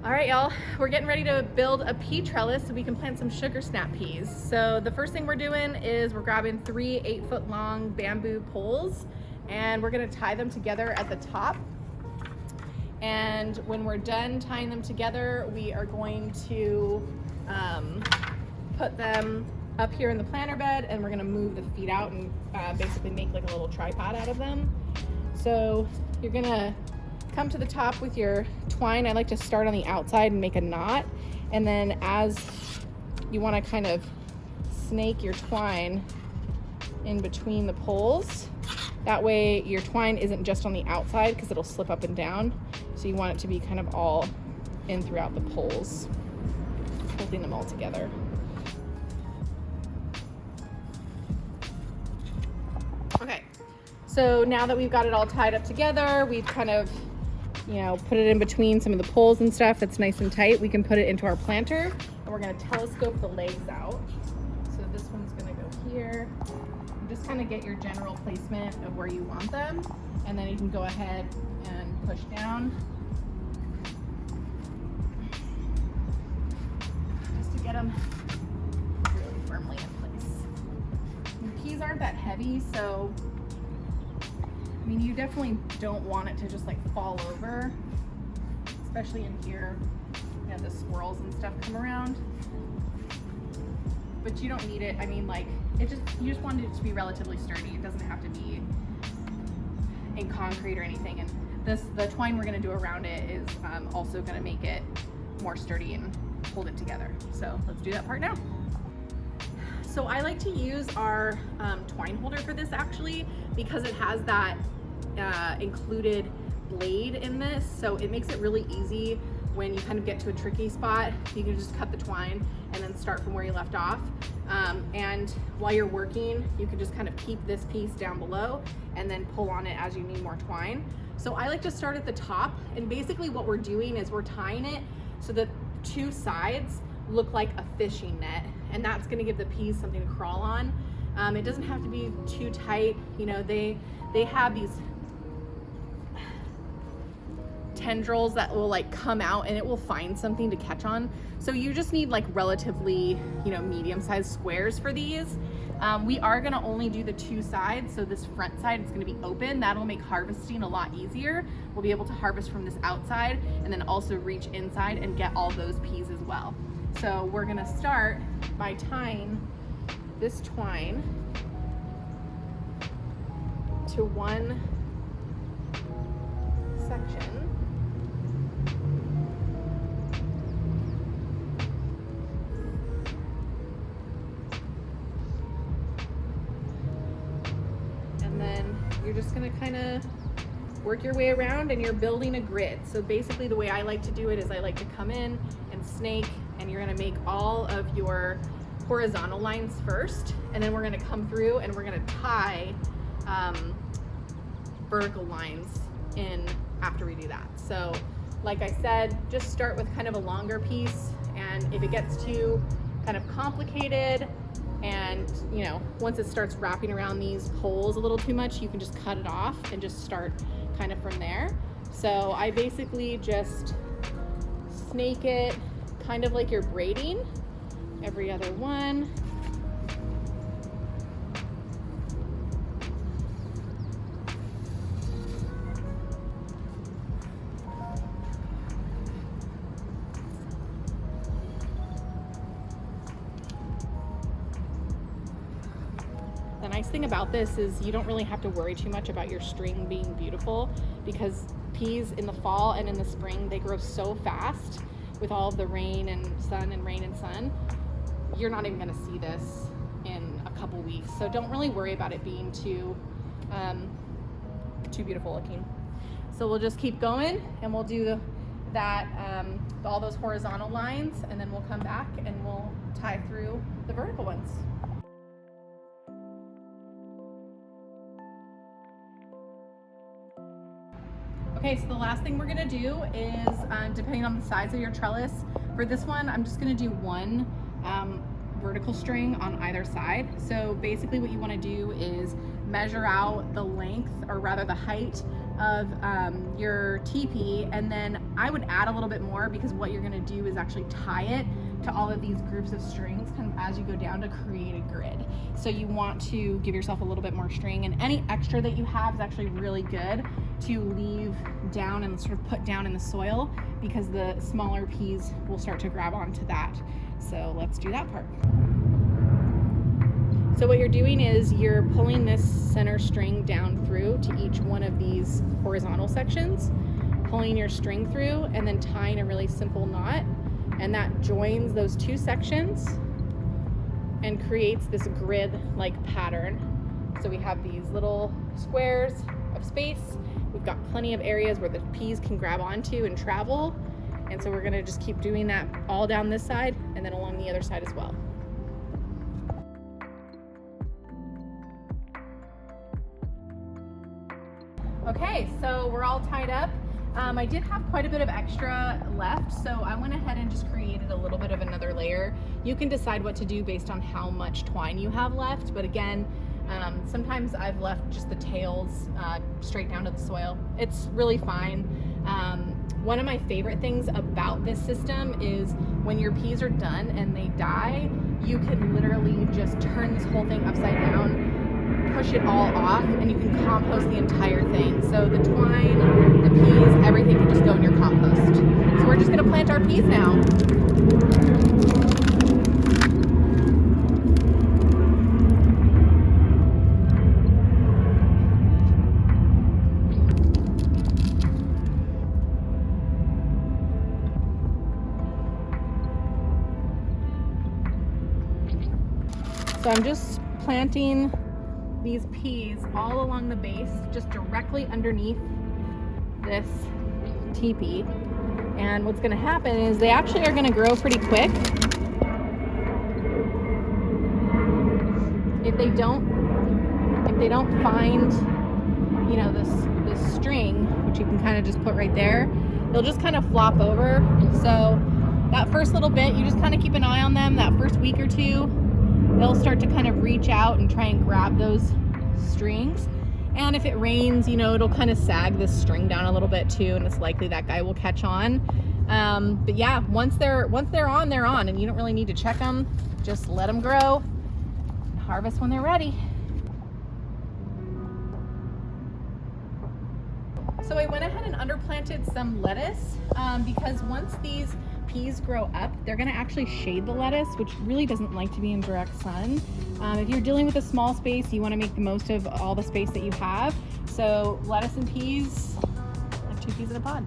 All right, y'all, we're getting ready to build a pea trellis so we can plant some sugar snap peas. So the first thing we're doing is we're grabbing 3 8-foot long bamboo poles and we're gonna tie them together at the top. And when we're done tying them together, we are going to put them up here in the planter bed, and we're gonna move the feet out and basically make like a little tripod out of them. So you're gonna come to the top with your twine. I like to start on the outside and make a knot, and then as you want to kind of snake your twine in between the poles, that way your twine isn't just on the outside because it'll slip up and down. So you want it to be kind of all in throughout the poles, holding them all together. Okay, so now that we've got it all tied up together, we've kind of put it in between some of the poles and stuff that's nice and tight. We can put it into our planter, and we're gonna telescope the legs out. So this one's gonna go here. Just kind of get your general placement of where you want them, and then you can go ahead and push down just to get them really firmly in place. And peas aren't that heavy, so I mean, you definitely don't want it to just like fall over, especially in here, the squirrels and stuff come around. But you don't need it. I mean, like, you just want it to be relatively sturdy. It doesn't have to be in concrete or anything. And the twine we're gonna do around it is also gonna make it more sturdy and hold it together. So let's do that part now. So I like to use our twine holder for this actually, because it has that included blade in this, so it makes it really easy when you kind of get to a tricky spot. You can just cut the twine and then start from where you left off, and while you're working you can just kind of keep this piece down below and then pull on it as you need more twine. So I like to start at the top, and basically what we're doing is we're tying it so that 2 sides look like a fishing net, and that's going to give the peas something to crawl on. It doesn't have to be too tight. They have these tendrils that will like come out and it will find something to catch on. So you just need like relatively, medium-sized squares for these. We are going to only do the 2 sides. So this front side is going to be open. That'll make harvesting a lot easier. We'll be able to harvest from this outside and then also reach inside and get all those peas as well. So we're going to start by tying this twine to one section. And then you're just going to kind of work your way around, and you're building a grid. So basically the way I like to do it is I like to come in and snake, and you're going to make all of your horizontal lines first, and then we're going to come through and we're going to tie vertical lines in after we do that. So like I said, just start with kind of a longer piece, and if it gets too kind of complicated and once it starts wrapping around these poles a little too much, you can just cut it off and just start kind of from there. So I basically just snake it kind of like you're braiding every other one. The nice thing about this is you don't really have to worry too much about your string being beautiful, because peas in the fall and in the spring, they grow so fast with all of the rain and sun and rain and sun. You're not even gonna see this in a couple weeks. So don't really worry about it being too beautiful looking. So we'll just keep going, and we'll do all those horizontal lines, and then we'll come back and we'll tie through the vertical ones. Okay, so the last thing we're gonna do is, depending on the size of your trellis, for this one, I'm just gonna do 1 vertical string on either side. So basically what you wanna do is measure out the length, or rather the height of your teepee, and then I would add a little bit more, because what you're going to do is actually tie it to all of these groups of strings kind of as you go down to create a grid. So you want to give yourself a little bit more string, and any extra that you have is actually really good to leave down and sort of put down in the soil, because the smaller peas will start to grab onto that. So let's do that part. So what you're doing is you're pulling this center string down through to each one of these horizontal sections, pulling your string through and then tying a really simple knot, and that joins those two sections and creates this grid-like pattern. So we have these little squares of space. We've got plenty of areas where the peas can grab onto and travel. And so we're gonna just keep doing that all down this side and then along the other side as well. Okay, so we're all tied up. I did have quite a bit of extra left, so I went ahead and just created a little bit of another layer. You can decide what to do based on how much twine you have left, but again, sometimes I've left just the tails straight down to the soil. It's really fine. One of my favorite things about this system is when your peas are done and they die, you can literally just turn this whole thing upside down, push it all off, and you can compost the entire thing. So the twine, the peas, everything can just go in your compost. So we're just gonna plant our peas now. So I'm just planting these peas all along the base, just directly underneath this teepee. And what's gonna happen is they actually are gonna grow pretty quick. If they don't find, you know, this string, which you can kind of just put right there, they'll just kind of flop over. So that first little bit, you just kind of keep an eye on them. That first week or two, they'll start to kind of reach out and try and grab those strings. And if it rains, you know, it'll kind of sag this string down a little bit too, and it's likely that guy will catch on. But yeah, once they're on, they're on, and you don't really need to check them. Just let them grow and harvest when they're ready. So I went ahead and underplanted some lettuce because once these peas grow up, they're going to actually shade the lettuce, which really doesn't like to be in direct sun. If you're dealing with a small space, you want to make the most of all the space that you have. So lettuce and peas, like 2 peas in a pod.